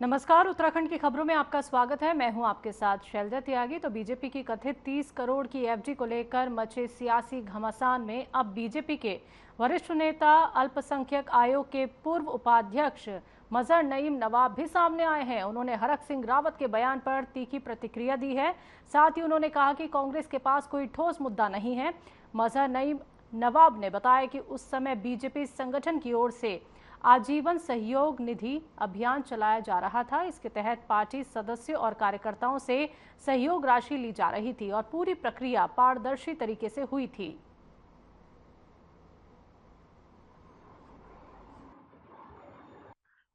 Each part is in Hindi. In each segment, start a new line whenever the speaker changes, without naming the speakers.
नमस्कार, उत्तराखंड की खबरों में आपका स्वागत है। मैं हूं आपके साथ शैलजा त्यागी। तो बीजेपी की कथित 30 करोड़ की एफडी को लेकर मचे सियासी घमासान में अब बीजेपी के वरिष्ठ नेता अल्पसंख्यक आयोग के पूर्व उपाध्यक्ष मजहर नईम नवाब भी सामने आए हैं। उन्होंने हरक सिंह रावत के बयान पर तीखी प्रतिक्रिया दी है। साथ ही उन्होंने कहा कि कांग्रेस के पास कोई ठोस मुद्दा नहीं है। मजहर नईम नवाब ने बताया कि उस समय बीजेपी संगठन की ओर से आजीवन सहयोग निधि अभियान चलाया जा रहा था। इसके तहत पार्टी सदस्यों और कार्यकर्ताओं से सहयोग राशि ली जा रही थी और पूरी प्रक्रिया पारदर्शी तरीके से हुई थी।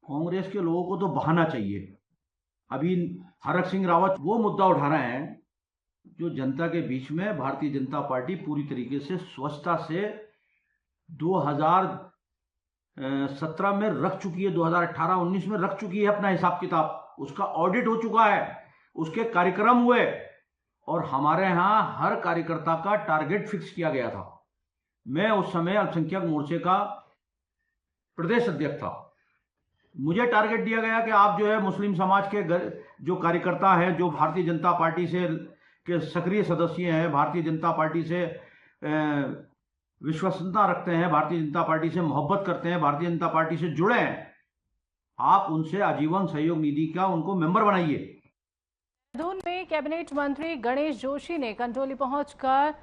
कांग्रेस के लोगों को तो बहाना चाहिए। अभी हरक सिंह रावत वो मुद्दा उठा रहे हैं जो जनता के बीच में भारतीय जनता पार्टी पूरी तरीके से स्वच्छता से 2017 में रख चुकी है, 2018-19 में रख चुकी है अपना हिसाब किताब। उसका ऑडिट हो चुका है, उसके कार्यक्रम हुए और हमारे यहाँ हर कार्यकर्ता का टारगेट फिक्स किया गया था। मैं उस समय अल्पसंख्यक मोर्चे का प्रदेश अध्यक्ष था। मुझे टारगेट दिया गया कि आप जो है मुस्लिम समाज के जो कार्यकर्ता हैं, जो भारतीय जनता पार्टी से के सक्रिय सदस्य हैं, भारतीय जनता पार्टी से विश्वसनीयता रखते हैं, भारतीय जनता पार्टी से मोहब्बत करते हैं, भारतीय जनता पार्टी से जुड़े हैं, आप उनसे आजीवन सहयोग निधि का उनको मेंबर बनाइए।
देहरादून में कैबिनेट मंत्री गणेश जोशी ने कंडोली पहुंचकर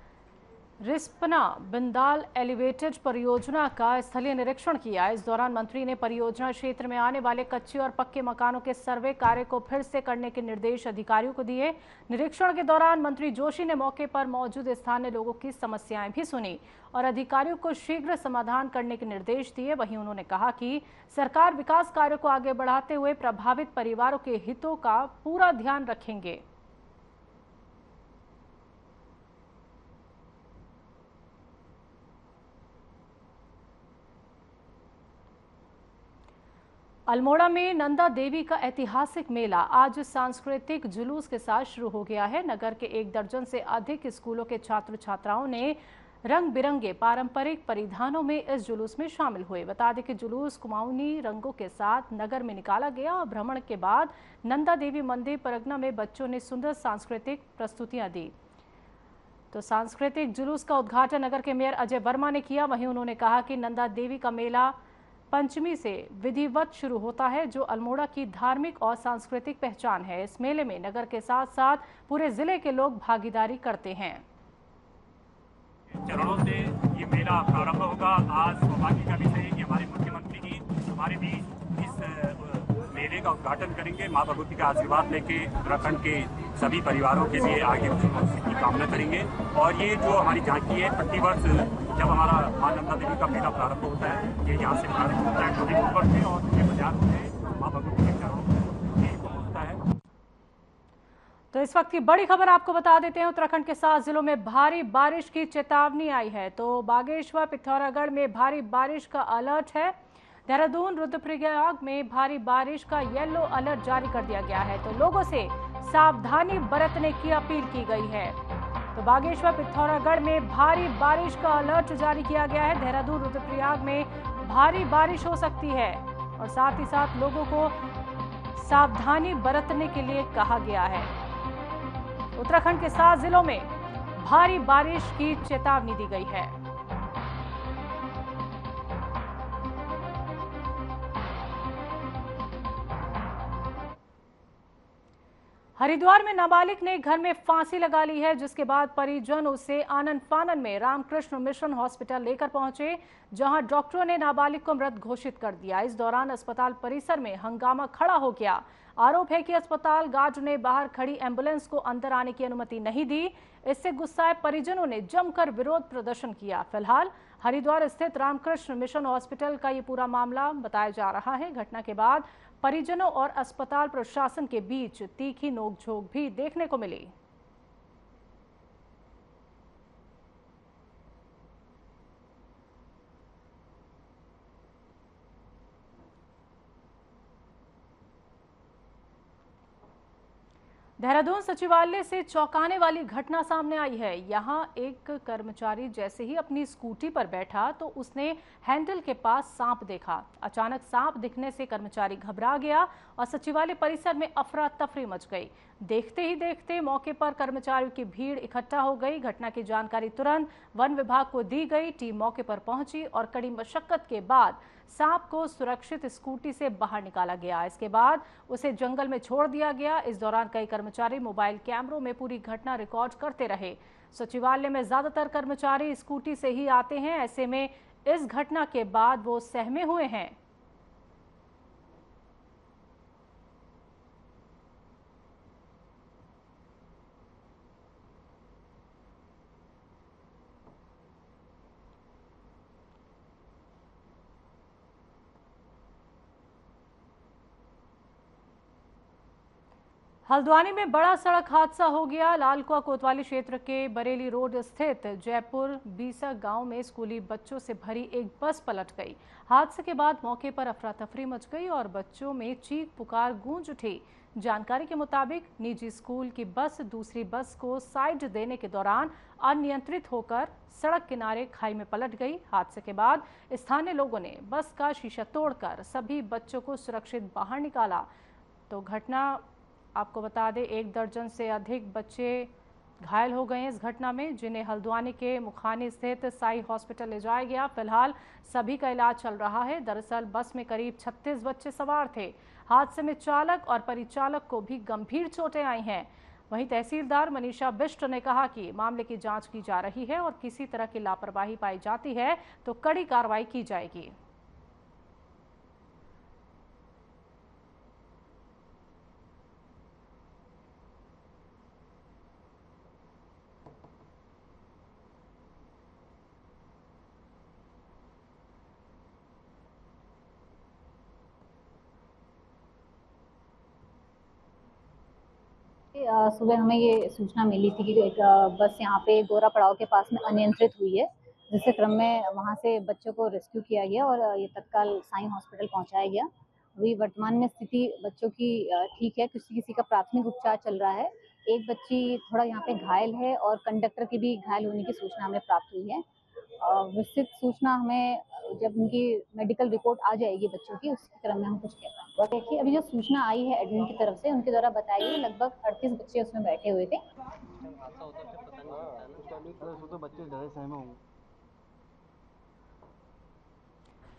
रिस्पना बिंदाल एलिवेटेड परियोजना का स्थलीय निरीक्षण किया। इस दौरान मंत्री ने परियोजना क्षेत्र में आने वाले कच्चे और पक्के मकानों के सर्वे कार्य को फिर से करने के निर्देश अधिकारियों को दिए। निरीक्षण के दौरान मंत्री जोशी ने मौके पर मौजूद स्थानीय लोगों की समस्याएं भी सुनी और अधिकारियों को शीघ्र समाधान करने के निर्देश दिए। वहीं उन्होंने कहा कि सरकार विकास कार्यों को आगे बढ़ाते हुए प्रभावित परिवारों के हितों का पूरा ध्यान रखेंगे। अल्मोड़ा में नंदा देवी का ऐतिहासिक मेला आज सांस्कृतिक जुलूस के साथ शुरू हो गया है। नगर के 1 दर्जन से अधिक स्कूलों के छात्र छात्राओं ने रंग बिरंगे पारंपरिक परिधानों में इस जुलूस में शामिल हुए। बता दें कि जुलूस कुमाऊनी रंगों के साथ नगर में निकाला गया और भ्रमण के बाद नंदा देवी मंदिर परगना में बच्चों ने सुंदर सांस्कृतिक प्रस्तुतियां दी। तो सांस्कृतिक जुलूस का उद्घाटन नगर के मेयर अजय वर्मा ने किया। वहीं उन्होंने कहा कि नंदा देवी का मेला पंचमी से विधिवत शुरू होता है, जो अल्मोड़ा की धार्मिक और सांस्कृतिक पहचान है। इस मेले में नगर के साथ साथ पूरे जिले के लोग भागीदारी करते हैं।
चरणों से ये मेला प्रारंभ होगा। आज सौभाग्य का विषय है कि हमारे मुख्यमंत्री जी हमारे बीच इस मेले का उद्घाटन करेंगे। मां भगवती का आशीर्वाद लेके उत्तराखंड के सभी परिवारों के लिए आगे की कामना करेंगे। और ये जो हमारी झांकी है, प्रतिवर्ष जब हमारा मां नंदा देवी का मेला प्रारंभ होता है, ये यहाँ से प्रारंभ होता है टोली ऊपर से और ये बाजार से मां भगवती के चरणों में पहुंचता है।
तो इस वक्त की बड़ी खबर आपको बता देते हैं। उत्तराखंड के 7 जिलों में भारी बारिश की चेतावनी आई है। तो बागेश्वर पिथौरागढ़ में भारी बारिश का अलर्ट है। देहरादून रुद्रप्रयाग में भारी बारिश का येलो अलर्ट जारी कर दिया गया है। तो लोगों से सावधानी बरतने की अपील की गई है। तो बागेश्वर पिथौरागढ़ में भारी बारिश का अलर्ट जारी किया गया है। देहरादून रुद्रप्रयाग में भारी बारिश हो सकती है और साथ ही साथ लोगों को सावधानी बरतने के लिए कहा गया है। उत्तराखंड के 7 जिलों में भारी बारिश की चेतावनी दी गई है। हरिद्वार में नाबालिग ने घर में फांसी लगा ली है, जिसके बाद परिजन उसे आनन फानन में रामकृष्ण मिशन हॉस्पिटल लेकर पहुंचे, जहां डॉक्टरों ने नाबालिग को मृत घोषित कर दिया। इस दौरान अस्पताल परिसर में हंगामा खड़ा हो गया। आरोप है कि अस्पताल गार्ड ने बाहर खड़ी एम्बुलेंस को अंदर आने की अनुमति नहीं दी। इससे गुस्साए परिजनों ने जमकर विरोध प्रदर्शन किया। फिलहाल हरिद्वार स्थित रामकृष्ण मिशन हॉस्पिटल का ये पूरा मामला बताया जा रहा है। घटना के बाद परिजनों और अस्पताल प्रशासन के बीच तीखी नोकझोंक भी देखने को मिली। देहरादून सचिवालय से चौंकाने वाली घटना सामने आई है। यहां एक कर्मचारी जैसे ही अपनी स्कूटी पर बैठा तो उसने हैंडल के पास सांप देखा। अचानक सांप दिखने से कर्मचारी घबरा गया और सचिवालय परिसर में अफरा तफरी मच गई। देखते ही देखते मौके पर कर्मचारियों की भीड़ इकट्ठा हो गई। घटना की जानकारी तुरंत वन विभाग को दी गई। टीम मौके पर पहुंची और कड़ी मशक्कत के बाद सांप को सुरक्षित स्कूटी से बाहर निकाला गया। इसके बाद उसे जंगल में छोड़ दिया गया। इस दौरान कई कर्मचारी मोबाइल कैमरों में पूरी घटना रिकॉर्ड करते रहे। सचिवालय में ज्यादातर कर्मचारी स्कूटी से ही आते हैं। ऐसे में इस घटना के बाद वो सहमे हुए हैं। हल्द्वानी में बड़ा सड़क हादसा हो गया। लालकुआ कोतवाली क्षेत्र के बरेली रोड स्थित जयपुर बीसा गांव में स्कूली बच्चों से भरी एक बस पलट गई। हादसे के बाद मौके पर अफरा तफरी मच गई और बच्चों में चीख पुकार गूंज उठी। जानकारी के मुताबिक निजी स्कूल की बस दूसरी बस को साइड देने के दौरान अनियंत्रित होकर सड़क किनारे खाई में पलट गई। हादसे के बाद स्थानीय लोगों ने बस का शीशा तोड़कर सभी बच्चों को सुरक्षित बाहर निकाला। तो घटना आपको बता दें, 1 दर्जन से अधिक बच्चे घायल हो गए हैं इस घटना में, जिन्हें हल्द्वानी के मुखानी स्थित साई हॉस्पिटल ले जाया गया। फिलहाल सभी का इलाज चल रहा है। दरअसल बस में करीब 36 बच्चे सवार थे। हादसे में चालक और परिचालक को भी गंभीर चोटें आई हैं। वहीं तहसीलदार मनीषा बिष्ट ने कहा कि मामले की जांच की जा रही है और किसी तरह की लापरवाही पाई जाती है तो कड़ी कार्रवाई की जाएगी।
सुबह हमें ये सूचना मिली थी कि एक बस यहाँ पे गोरा पड़ाव के पास में अनियंत्रित हुई है, जिसके क्रम में वहाँ से बच्चों को रेस्क्यू किया गया और ये तत्काल साई हॉस्पिटल पहुँचाया गया। अभी वर्तमान में स्थिति बच्चों की ठीक है। किसी का प्राथमिक उपचार चल रहा है। एक बच्ची थोड़ा यहाँ पे घायल है और कंडक्टर की भी घायल होने की सूचना हमें प्राप्त हुई है। विस्तृत सूचना हमें जब उनकी मेडिकल रिपोर्ट आ जाएगी बच्चों की, उसके क्रम में हम कुछ कह पाएंगे। देखिए, अभी जो सूचना आई है एडमिन की तरफ से, उनके द्वारा बताया गया लगभग 38 बच्चे उसमें बैठे हुए थे।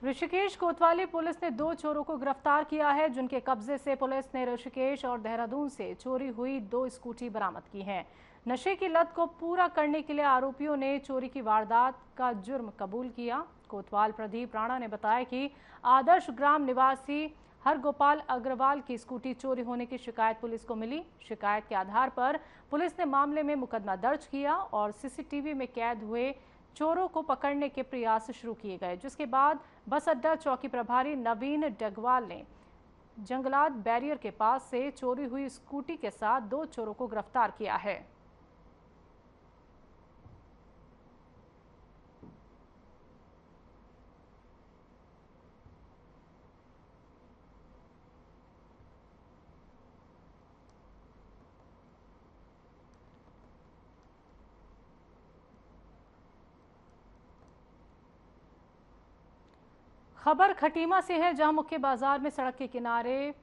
ऋषिकेश कोतवाली पुलिस ने 2 चोरों को गिरफ्तार किया है, जिनके कब्जे से पुलिस ने ऋषिकेश और देहरादून से चोरी हुई 2 स्कूटी बरामद की हैं। नशे की लत को पूरा करने के लिए आरोपियों ने चोरी की वारदात का जुर्म कबूल किया। कोतवाल प्रदीप राणा ने बताया कि आदर्श ग्राम निवासी हरगोपाल अग्रवाल की स्कूटी चोरी होने की शिकायत पुलिस को मिली। शिकायत के आधार पर पुलिस ने मामले में मुकदमा दर्ज किया और सीसीटीवी में कैद हुए चोरों को पकड़ने के प्रयास शुरू किए गए, जिसके बाद बस अड्डा चौकी प्रभारी नवीन डगवाल ने जंगलात बैरियर के पास से चोरी हुई स्कूटी के साथ 2 चोरों को गिरफ्तार किया है। खबर खटीमा से है, जहां मुख्य बाजार में सड़क के किनारे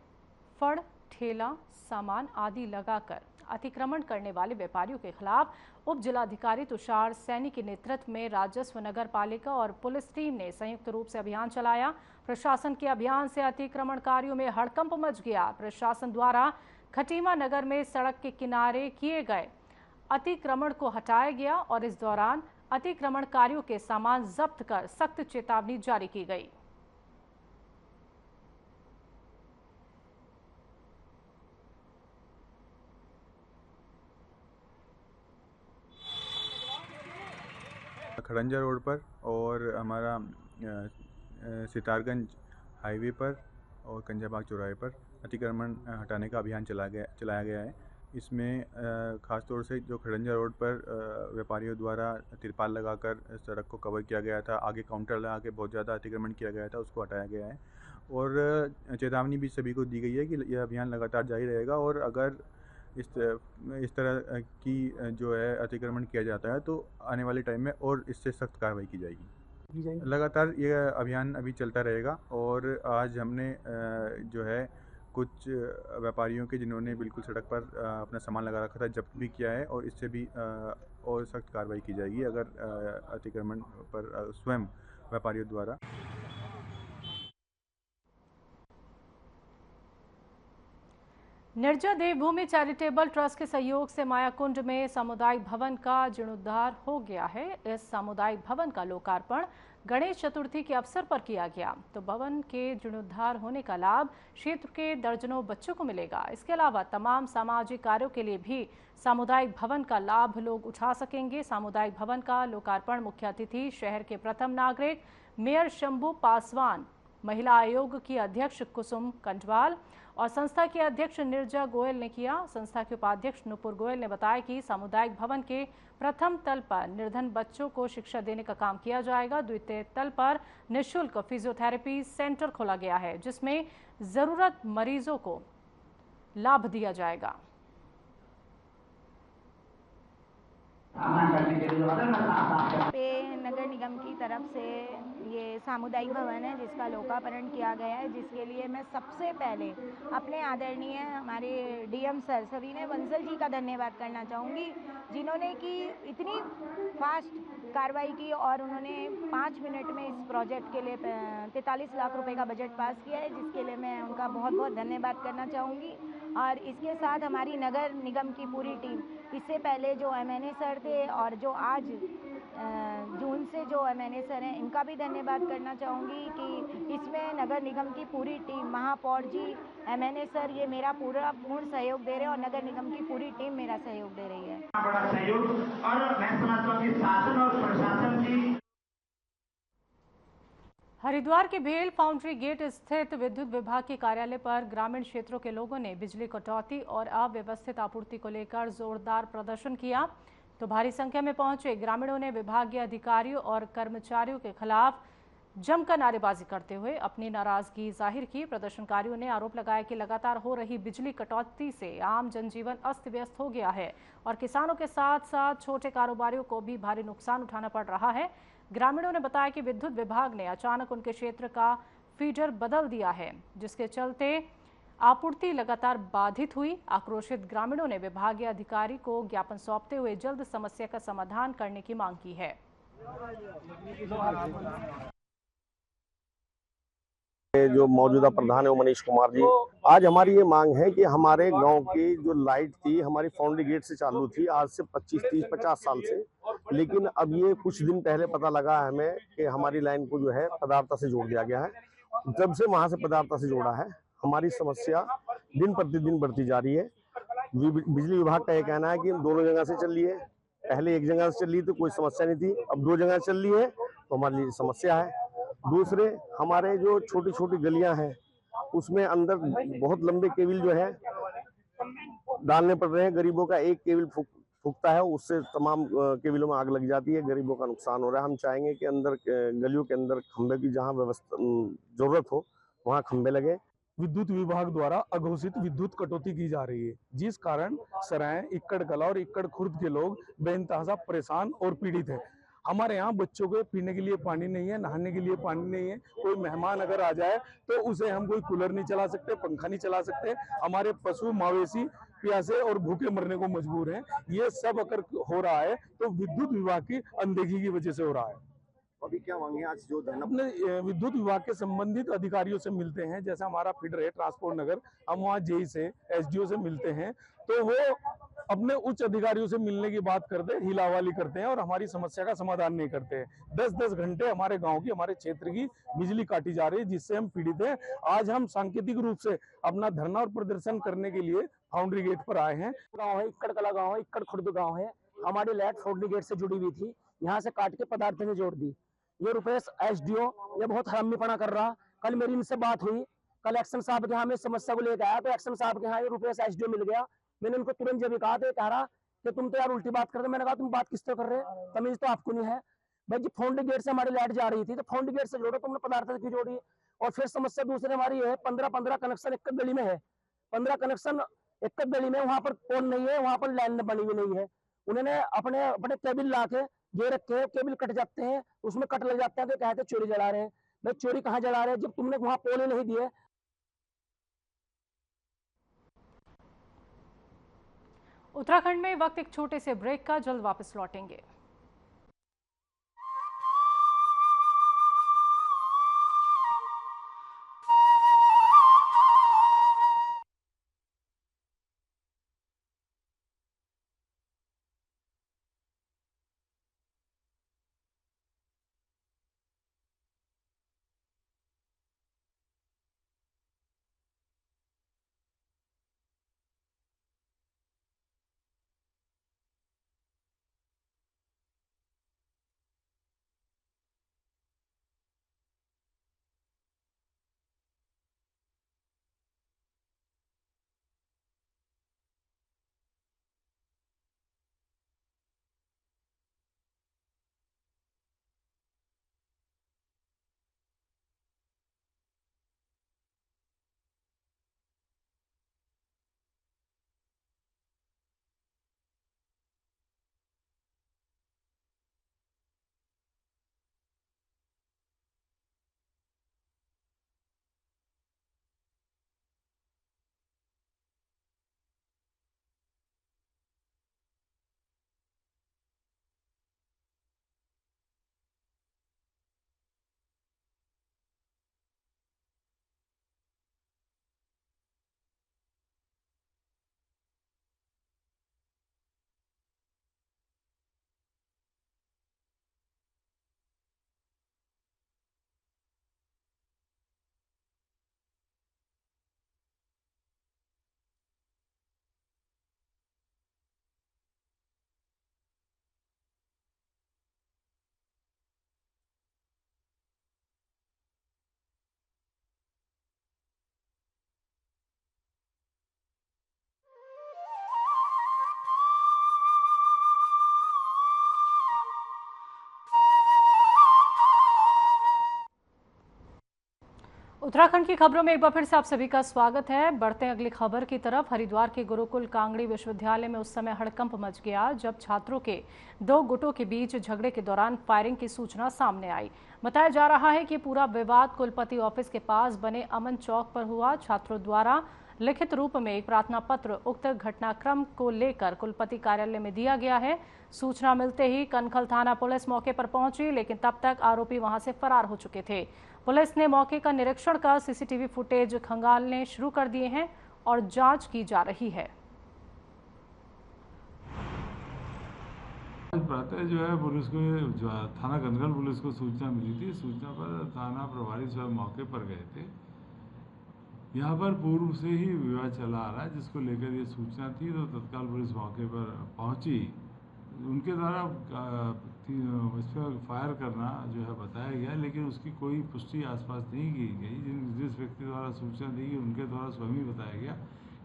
फड़, ठेला, सामान आदि लगाकर अतिक्रमण करने वाले व्यापारियों के खिलाफ उप जिलाधिकारी तुषार सैनी के नेतृत्व में राजस्व, नगर पालिका और पुलिस टीम ने संयुक्त रूप से अभियान चलाया। प्रशासन के अभियान से अतिक्रमणकारियों में हड़कंप मच गया। प्रशासन द्वारा खटीमा नगर में सड़क के किनारे किए गए अतिक्रमण को हटाया गया और इस दौरान अतिक्रमणकारियों के सामान जब्त कर सख्त चेतावनी जारी की गई।
खड़ंजा रोड पर और हमारा सितारगंज हाईवे पर और कंजाबाग चौराहे पर अतिक्रमण हटाने का अभियान चलाया गया है। इसमें ख़ास तौर से जो खड़ंजा रोड पर व्यापारियों द्वारा तिरपाल लगाकर सड़क को कवर किया गया था, आगे काउंटर लगा के बहुत ज़्यादा अतिक्रमण किया गया था, उसको हटाया गया है और चेतावनी भी सभी को दी गई है कि यह अभियान लगातार जारी रहेगा और अगर इस तरह की जो है अतिक्रमण किया जाता है तो आने वाले टाइम में और इससे सख्त कार्रवाई की जाएगी। लगातार ये अभियान अभी चलता रहेगा और आज हमने जो है कुछ व्यापारियों के जिन्होंने बिल्कुल सड़क पर अपना सामान लगा रखा था जब्त भी किया है और इससे भी और सख्त कार्रवाई की जाएगी अगर अतिक्रमण पर स्वयं व्यापारियों द्वारा।
निर्जा देवभूमि चैरिटेबल ट्रस्ट के सहयोग से मायाकुंड में सामुदायिक भवन का जीर्णोद्धार हो गया है। इस सामुदायिक भवन का लोकार्पण गणेश चतुर्थी के अवसर पर किया गया। तो भवन के जीर्णोद्धार होने का लाभ क्षेत्र के दर्जनों बच्चों को मिलेगा। इसके अलावा तमाम सामाजिक कार्यों के लिए भी सामुदायिक भवन का लाभ लोग उठा सकेंगे। सामुदायिक भवन का लोकार्पण मुख्य अतिथि शहर के प्रथम नागरिक मेयर शंभू पासवान, महिला आयोग की अध्यक्ष कुसुम कंटवाल और संस्था के अध्यक्ष निर्जा गोयल ने किया। संस्था के उपाध्यक्ष नुपुर गोयल ने बताया कि सामुदायिक भवन के प्रथम तल पर निर्धन बच्चों को शिक्षा देने का काम किया जाएगा। द्वितीय तल पर निःशुल्क फिजियोथेरेपी सेंटर खोला गया है जिसमें जरूरत मरीजों को लाभ दिया जाएगा।
पे नगर निगम की तरफ से ये सामुदायिक भवन है जिसका लोकार्पण किया गया है, जिसके लिए मैं सबसे पहले अपने आदरणीय हमारे डीएम सर सविनय बंसल जी का धन्यवाद करना चाहूँगी, जिन्होंने कि इतनी फास्ट कार्रवाई की और उन्होंने 5 मिनट में इस प्रोजेक्ट के लिए 43 लाख रुपए का बजट पास किया है, जिसके लिए मैं उनका बहुत बहुत धन्यवाद करना चाहूँगी। और इसके साथ हमारी नगर निगम की पूरी टीम, इससे पहले जो एमएनए सर थे और जो आज जून से जो एमएनए सर हैं, इनका भी धन्यवाद करना चाहूँगी कि इसमें नगर निगम की पूरी टीम, महापौर जी, एमएनए सर, ये मेरा पूर्ण सहयोग दे रहे हैं और नगर निगम की पूरी टीम मेरा सहयोग दे रही है।
बड़ा सहयोग और मैं समझता हूँ कि शासन और प्रशासन की।
हरिद्वार के भेल फाउंड्री गेट स्थित विद्युत विभाग के कार्यालय पर ग्रामीण क्षेत्रों के लोगों ने बिजली कटौती और अव्यवस्थित आपूर्ति को लेकर जोरदार प्रदर्शन किया। तो भारी संख्या में पहुंचे ग्रामीणों ने विभागीय अधिकारियों और कर्मचारियों के खिलाफ जमकर नारेबाजी करते हुए अपनी नाराजगी जाहिर की। प्रदर्शनकारियों ने आरोप लगाया कि लगातार हो रही बिजली कटौती से आम जनजीवन अस्त व्यस्त हो गया है और किसानों के साथ साथ छोटे कारोबारियों को भी भारी नुकसान उठाना पड़ रहा है। ग्रामीणों ने बताया कि विद्युत विभाग ने अचानक उनके क्षेत्र का फीडर बदल दिया है, जिसके चलते आपूर्ति लगातार बाधित हुई। आक्रोशित ग्रामीणों ने विभागीय अधिकारी को ज्ञापन सौंपते हुए जल्द समस्या का समाधान करने की मांग की है।
जो मौजूदा प्रधान है वो मनीष कुमार जी, आज हमारी ये मांग है कि हमारे गांव की जो लाइट थी हमारी फाउंड्री गेट से चालू थी आज से 25, 30, 50 साल से, लेकिन अब ये कुछ दिन पहले पता लगा हमें कि हमारी लाइन को जो है पदार्था से जोड़ दिया गया है। जब से वहां से पदार्था से जोड़ा है हमारी समस्या दिन प्रतिदिन बढ़ती जा रही है। बिजली विभाग का ये कहना है कि दोनों जगह से चल रही है, पहले एक जगह से चल रही तो कोई समस्या नहीं थी, अब 2 जगह चल रही है तो हमारे लिए समस्या है। दूसरे, हमारे जो छोटी छोटी गलियां हैं उसमें अंदर बहुत लंबे केबल जो है डालने पड़ रहे हैं। गरीबों का एक केबल फूकता है, उससे तमाम केबलों में आग लग जाती है, गरीबों का नुकसान हो रहा है। हम चाहेंगे कि अंदर गलियों के अंदर खंभे की जहां व्यवस्था जरूरत हो वहां खंभे लगे।
विद्युत विभाग द्वारा अघोषित विद्युत कटौती की जा रही है, जिस कारण सराय, इक्कड़ कला और इक्कड़ खुर्द के लोग बेइंतहा परेशान और पीड़ित है। हमारे यहाँ बच्चों को पीने के लिए पानी नहीं है, नहाने के लिए पानी नहीं है। कोई मेहमान अगर आ जाए तो उसे हम कोई कूलर नहीं चला सकते, पंखा नहीं चला सकते। हमारे पशु मवेशी प्यासे और भूखे मरने को मजबूर हैं। ये सब अगर हो रहा है तो विद्युत विभाग की अनदेखी की वजह से हो रहा है।
अभी क्या मांगे आज जो
अपने विद्युत विभाग के संबंधित अधिकारियों से मिलते हैं, जैसा हमारा फीडर है ट्रांसपोर्ट नगर, हम वहाँ जेई से, एसडीओ से मिलते हैं तो वो अपने उच्च अधिकारियों से मिलने की बात करते हैं, हिलावाली करते हैं और हमारी समस्या का समाधान नहीं करते हैं। 10-10 घंटे हमारे गांव की, हमारे क्षेत्र की बिजली काटी जा रही है, जिससे हम पीड़ित हैं। आज हम सांकेतिक रूप से अपना धरना और प्रदर्शन करने के लिए फाउंड्री गेट पर आए हैं।
गाँव है, इक्कड़ कला गाँव है, इक्कड़ खुर्द गाँव है। हमारी लाइट फाउंड्री गेट से जुड़ी हुई थी, यहाँ से काट के पदार्थ में जोड़ दी। ये रुपेश एसडीओ ये बहुत हरामीपना कर रहा। कल मेरी इनसे बात हुई, कल एक्शन साहब के यहाँ मैं समस्या को लेकर आया तो एक्शन साहब के यहाँ ये रुपेश एसडीओ मिल गया। मैंने उनको तुरंत जब कहा तो कह रहा कि तुम तो यार उल्टी बात कर रहे। मैंने कहा तुम बात किस तरह कर रहे, तमीज तो आपको नहीं है भाई जी। फाउंड्री गेट से हमारी लाइट जा रही थी तो फाउंड्री गेट से जोड़ो, तुमने पदार्थ की जोड़ी। और फिर समस्या दूसरी हमारी है, 15 कनेक्शन एक गली में है, 15 कनेक्शन एक गली में वहां पर पोल नहीं है, वहां पर लाइन बनी हुई नहीं है। उन्होंने अपने अपने केबिल ला के ये रखे हैं, केबिल कट जाते हैं, उसमें कट लग जाते हैं तो कहते हैं चोरी जला रहे हैं। भाई चोरी कहाँ जला रहे हैं जब तुमने वहां पोल ही नहीं दिए।
उत्तराखंड में वक्त एक छोटे से ब्रेक का, जल्द वापस लौटेंगे। उत्तराखंड की खबरों में एक बार फिर से आप सभी का स्वागत है। बढ़ते हैं अगली खबर की तरफ। हरिद्वार के गुरुकुल कांगड़ी विश्वविद्यालय में उस समय हड़कंप मच गया जब छात्रों के दो गुटों के बीच झगड़े के दौरान फायरिंग की सूचना सामने आई। बताया जा रहा है कि पूरा विवाद कुलपति ऑफिस के पास बने अमन चौक पर हुआ। छात्रों द्वारा लिखित रूप में एक प्रार्थना पत्र उक्त घटनाक्रम को लेकर कुलपति कार्यालय में दिया गया है। सूचना मिलते ही कनखल थाना पुलिस मौके पर पहुंची, लेकिन तब तक आरोपी वहां से फरार हो चुके थे। पुलिस ने मौके का निरीक्षण कर सीसीटीवी फुटेज खंगालने शुरू कर दिए हैं और जांच की जा रही है।
आज प्रातः जो है पुलिस को थाना कनखल पुलिस को सूचना मिली थी। सूचना पर थाना प्रभारी स्वयं मौके पर गए थे। यहाँ पर पूर्व से ही विवाद चला आ रहा है, जिसको लेकर ये सूचना थी तो तत्काल पुलिस मौके पर पहुंची। उनके द्वारा इस पर फायर करना जो है बताया गया, लेकिन उसकी कोई पुष्टि आसपास नहीं की गई। जिस व्यक्ति द्वारा सूचना दी गई उनके द्वारा स्वयं ही बताया गया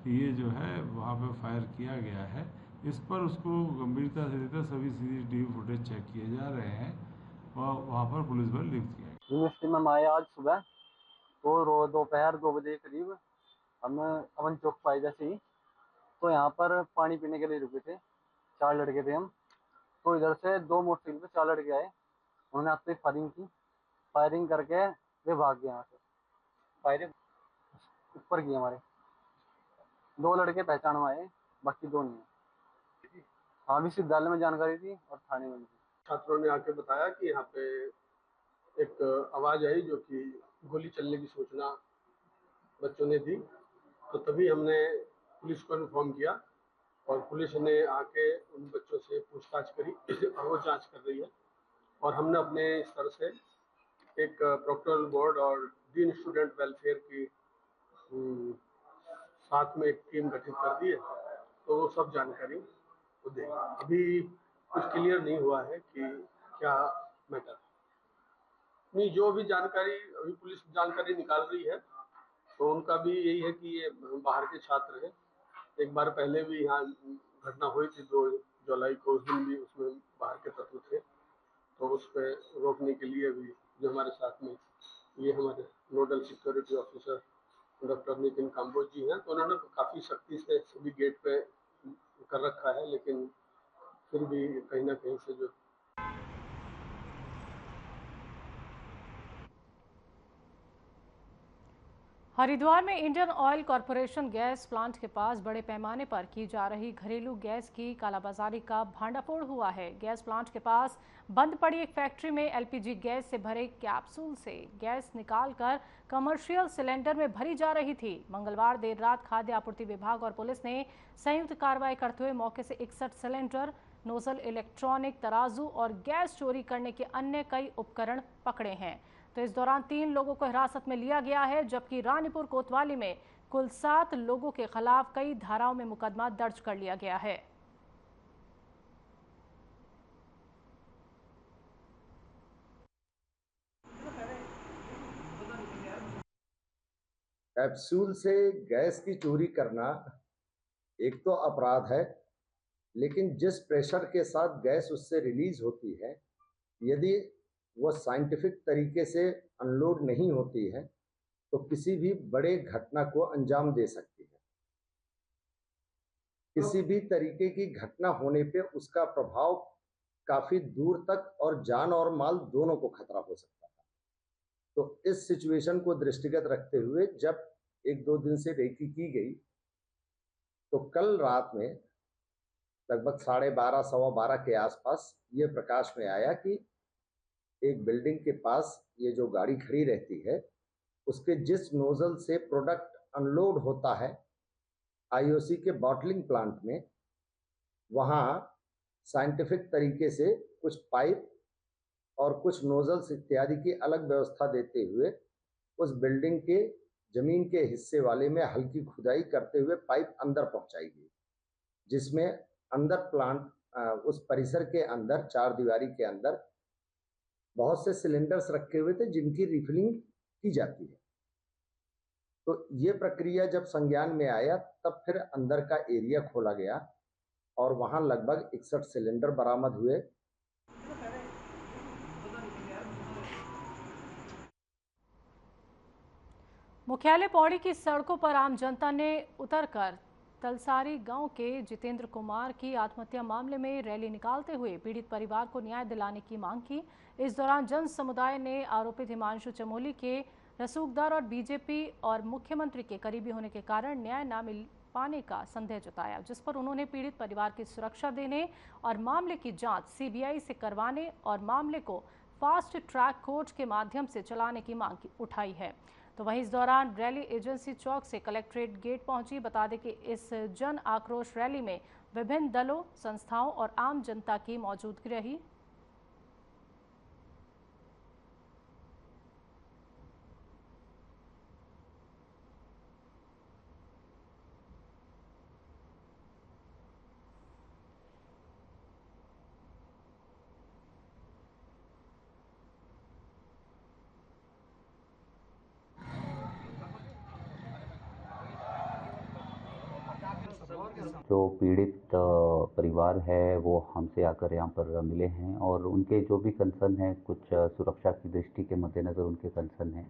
कि ये जो है वहाँ पर फायर किया गया है। इस पर उसको गंभीरता से लेकर सभी सीसीटीवी फुटेज चेक किए जा रहे हैं और वहाँ पर पुलिस बल नियुक्त किया गया।
यूनिवर्सिटी में आए आज सुबह तो दोपहर 2 बजे करीब हम अमन चौक पाए जैसे ही, तो यहाँ पर पानी पीने के लिए रुके थे। 4 लड़के थे हम, तो इधर से 2 मोटरसाइकिल पे 4 लड़के आए। उन्होंने आते ही फायरिंग की। फायरिंग करके वे भाग गए यहाँ से। फायरिंग ऊपर की हमारे 2 लड़के पहचान में आए, बाकी 2 नहीं। हाँ, विश्वविद्यालय में जानकारी थी और थाने में भी।
छात्रों ने आके बताया कि यहाँ पे एक आवाज़ आई जो कि गोली चलने की सूचना बच्चों ने दी, तो तभी हमने पुलिस को इन्फॉर्म किया और पुलिस ने आके उन बच्चों से पूछताछ करी और वो जांच कर रही है। और हमने अपने स्तर से एक प्रोक्टोरल बोर्ड और डीन स्टूडेंट वेलफेयर की साथ में एक टीम गठित कर दी है, तो वो सब जानकारी को देंगे। अभी कुछ क्लियर नहीं हुआ है कि क्या मैटर नहीं। जो भी जानकारी अभी पुलिस जानकारी निकाल रही है, तो उनका भी यही है कि ये बाहर के छात्र हैं। एक बार पहले भी यहाँ घटना हुई थी 2 जुलाई को, उस दिन भी उसमें बाहर के तत्व थे। तो उस पर रोकने के लिए भी जो हमारे साथ में ये हमारे nodal security officer doctor Nitin Kamboj ji हैं, तो उन्होंने काफ़ी सख्ती से सभी गेट पे कर रखा है, लेकिन फिर भी कहीं ना कहीं से जो
हरिद्वार में Indian oil corporation gas plant के पास बड़े पैमाने पर की जा रही घरेलू गैस की कालाबाजारी का भांडाफोड़ हुआ है। गैस प्लांट के पास बंद पड़ी एक फैक्ट्री में एलपीजी गैस से भरे कैप्सूल से गैस निकालकर कमर्शियल सिलेंडर में भरी जा रही थी। मंगलवार देर रात खाद्य आपूर्ति विभाग और पुलिस ने संयुक्त कार्रवाई करते हुए मौके से 61 सिलेंडर, नोजल, इलेक्ट्रॉनिक तराजू और गैस चोरी करने के अन्य कई उपकरण पकड़े हैं। तो इस दौरान 3 लोगों को हिरासत में लिया गया है, जबकि रानीपुर कोतवाली में कुल 7 लोगों के खिलाफ कई धाराओं में मुकदमा दर्ज कर लिया गया है।
कैप्सूल से गैस की चोरी करना एक तो अपराध है, लेकिन जिस प्रेशर के साथ गैस उससे रिलीज होती है, यदि वो साइंटिफिक तरीके से अनलोड नहीं होती है तो किसी भी बड़े घटना को अंजाम दे सकती है। किसी भी तरीके की घटना होने पे उसका प्रभाव काफी दूर तक और जान और माल दोनों को खतरा हो सकता है। तो इस सिचुएशन को दृष्टिगत रखते हुए जब 1-2 दिन से रेकी की गई तो कल रात में लगभग 12:30 सवा 12 के आसपास ये प्रकाश में आया कि एक बिल्डिंग के पास ये जो गाड़ी खड़ी रहती है उसके जिस नोजल से प्रोडक्ट अनलोड होता है आईओसी के बॉटलिंग प्लांट में, वहाँ साइंटिफिक तरीके से कुछ पाइप और कुछ नोजल्स इत्यादि की अलग व्यवस्था देते हुए उस बिल्डिंग के जमीन के हिस्से वाले में हल्की खुदाई करते हुए पाइप अंदर पहुंचाई गई, जिसमें अंदर प्लांट उस परिसर के अंदर 4 दीवारी के अंदर बहुत से सिलेंडर्स रखे हुए थे जिनकी रिफिलिंग की जाती है। तो ये प्रक्रिया जब संज्ञान में आया तब फिर अंदर का एरिया खोला गया और वहां लगभग 61 सिलेंडर बरामद हुए।
मुख्यालय पौड़ी की सड़कों पर आम जनता ने उतरकर तलसारी गांव के जितेंद्र कुमार की आत्महत्या मामले में रैली निकालते हुए पीड़ित परिवार को न्याय दिलाने की मांग की। इस दौरान जन समुदाय ने आरोपित हिमांशु चमोली के रसूखदार और बीजेपी और मुख्यमंत्री के करीबी होने के कारण न्याय न मिल पाने का संदेह जताया, जिस पर उन्होंने पीड़ित परिवार की सुरक्षा देने और मामले की जांच सीबीआई से करवाने और मामले को फास्ट ट्रैक कोर्ट के माध्यम से चलाने की मांग उठाई है। तो वहीं इस दौरान रैली एजेंसी चौक से कलेक्ट्रेट गेट पहुंची। बता दें कि इस जन आक्रोश रैली में विभिन्न दलों, संस्थाओं और आम जनता की मौजूदगी रही।
जो पीड़ित परिवार है वो हमसे आकर यहाँ पर मिले हैं और उनके जो भी कंसर्न है, कुछ सुरक्षा की दृष्टि के मद्देनज़र उनके कंसर्न हैं,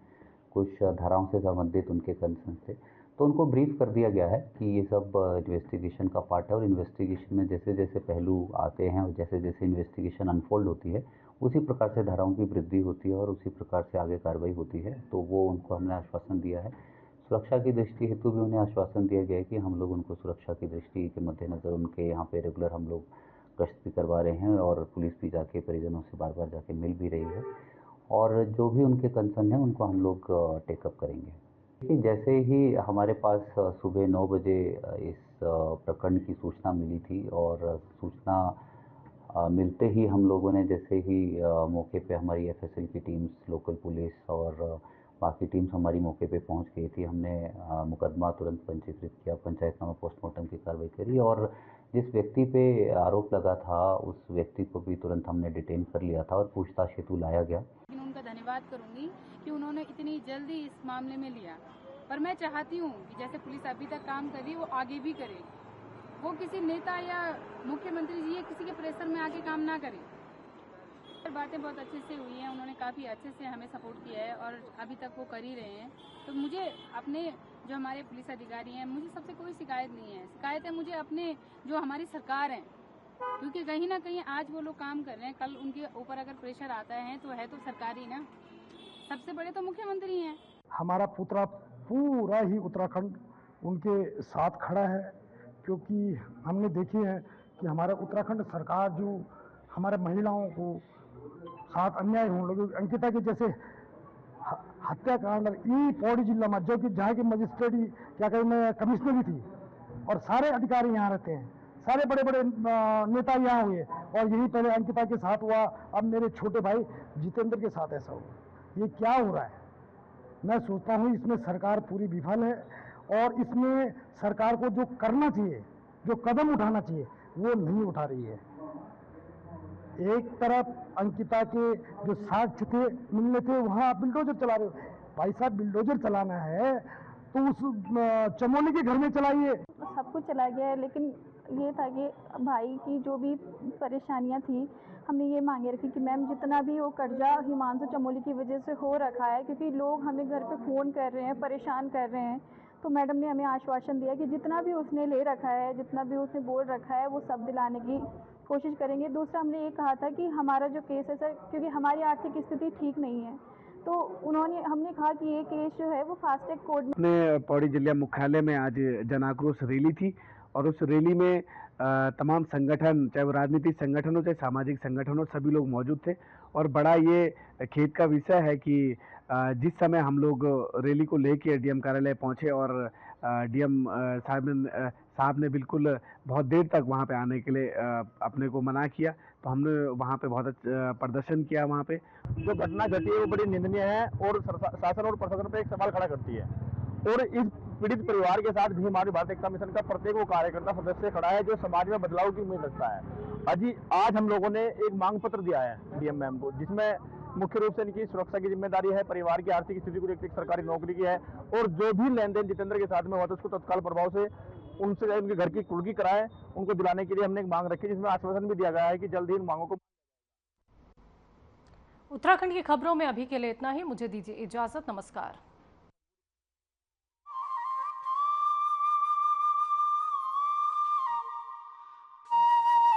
कुछ धाराओं से संबंधित उनके कंसर्न थे, तो उनको ब्रीफ कर दिया गया है कि ये सब इन्वेस्टिगेशन का पार्ट है और इन्वेस्टिगेशन में जैसे जैसे पहलू आते हैं और जैसे जैसे इन्वेस्टिगेशन अनफोल्ड होती है उसी प्रकार से धाराओं की वृद्धि होती है और उसी प्रकार से आगे कार्रवाई होती है। तो वो उनको हमने आश्वासन दिया है। सुरक्षा की दृष्टि हेतु भी उन्हें आश्वासन दिया गया है कि हम लोग उनको सुरक्षा की दृष्टि के मद्देनज़र उनके यहाँ पे रेगुलर हम लोग गश्त भी करवा रहे हैं और पुलिस भी जाके परिजनों से बार बार जाके मिल भी रही है और जो भी उनके कंसर्न है उनको हम लोग टेकअप करेंगे। लेकिन जैसे ही हमारे पास सुबह 9 बजे इस प्रकरण की सूचना मिली थी और सूचना मिलते ही हम लोगों ने जैसे ही मौके पे हमारी एफएसएल की टीम्स, लोकल पुलिस और बाकी टीम्स हमारी मौके पे पहुंच गई थी। हमने मुकदमा तुरंत पंजीकृत किया, पंचायतनामा पोस्टमार्टम की कार्रवाई करी और जिस व्यक्ति पे आरोप लगा था उस व्यक्ति को भी तुरंत हमने डिटेन कर लिया था और पूछताछ हेतु लाया गया।
उनका धन्यवाद करूंगी कि उन्होंने इतनी जल्दी इस मामले में लिया, पर मैं चाहती हूँ कि जैसे पुलिस अभी तक काम कर रही है वो आगे भी करे, वो किसी नेता या मुख्यमंत्री जी या किसी के प्रेशर में आके काम ना करे। बातें बहुत अच्छे से हुई हैं, उन्होंने काफ़ी अच्छे से हमें सपोर्ट किया है और अभी तक वो कर ही रहे हैं। तो मुझे अपने जो हमारे पुलिस अधिकारी हैं, मुझे सबसे कोई शिकायत नहीं है। शिकायत है मुझे अपने जो हमारी सरकार है, क्योंकि कहीं ना कहीं आज वो लोग काम कर रहे हैं, कल उनके ऊपर अगर प्रेशर आता है तो है तो सरकार ही ना, सबसे बड़े तो मुख्यमंत्री हैं।
हमारा पुतला पूरा ही उत्तराखंड उनके साथ खड़ा है, क्योंकि हमने देखी है कि हमारा उत्तराखंड सरकार जो हमारे महिलाओं को साथ अन्याय होने लगे, अंकिता के जैसे हत्याकांड ई पौड़ी जिला में, जो कि जहाँ की मजिस्ट्रेट क्या कहते कमिश्नरी थी, और सारे अधिकारी यहाँ रहते हैं, सारे बड़े बड़े नेता यहाँ हुए, और यही पहले अंकिता के साथ हुआ, अब मेरे छोटे भाई जितेंद्र के साथ ऐसा हुआ। ये क्या हो रहा है? मैं सोचता हूँ इसमें सरकार पूरी विफल है, और इसमें सरकार को जो करना चाहिए, जो कदम उठाना चाहिए, वो नहीं उठा रही है। एक तरफ अंकिता के जो साक्ष्य थे मिलने थे, वहाँ बिल्डोजर चला रहे हो। भाई साहब, बिल्डोजर चलाना है तो उस चमोली के घर में चलाइए।
सब कुछ चला गया है, लेकिन ये था कि भाई की जो भी परेशानियां थी, हमने ये मांगे रखी कि मैम जितना भी वो कर्जा हिमांशु चमोली की वजह से हो रखा है, क्योंकि लोग हमें घर पे फ़ोन कर रहे हैं, परेशान कर रहे हैं, तो मैडम ने हमें आश्वासन दिया कि जितना भी उसने ले रखा है, जितना भी उसने बोल रखा है, वो सब दिलाने की कोशिश करेंगे। दूसरा हमने ये कहा था कि हमारा जो केस है सर, क्योंकि हमारी आर्थिक स्थिति ठीक नहीं है, तो हमने कहा कि ये केस जो है वो फास्ट ट्रैक कोर्ट में।
अपने पौड़ी जिला मुख्यालय में आज जन आक्रोश रैली थी, और उस रैली में तमाम संगठन, चाहे वो राजनीतिक संगठन हो चाहे सामाजिक संगठन हो, सभी लोग मौजूद थे। और बड़ा ये खेद का विषय है कि जिस समय हम लोग रैली को लेके डीएम कार्यालय पहुंचे और डीएम साहब ने बिल्कुल बहुत देर तक वहां पे आने के लिए अपने को मना किया, तो हमने वहां पे बहुत प्रदर्शन किया। वहां पे
जो घटना घटी है वो बड़ी निंदनीय है, और शासन और प्रशासन पे एक सवाल खड़ा करती है। और इस पीड़ित परिवार के साथ भी हमारे भारत एकता मिशन का प्रत्येक वो कार्यकर्ता सदस्य खड़ा है, जो समाज में बदलाव की उम्मीद रखता है। आज हम लोगों ने एक मांग पत्र दिया है डीएम मैम को, जिसमें मुख्य रूप से इनकी सुरक्षा की जिम्मेदारी है, परिवार की आर्थिक स्थिति को देखते सरकारी नौकरी की है, और जो भी लेन देन जितेंद्र के साथ में हुआ था उसको तत्काल प्रभाव से उनसे उनके घर की कुर्की कराए, उनको दिलाने के लिए हमने एक मांग रखी, जिसमें आश्वासन भी दिया गया है कि जल्द ही इन मांगों को।
उत्तराखंड की खबरों में अभी के लिए इतना ही। मुझे दीजिए इजाजत। नमस्कार।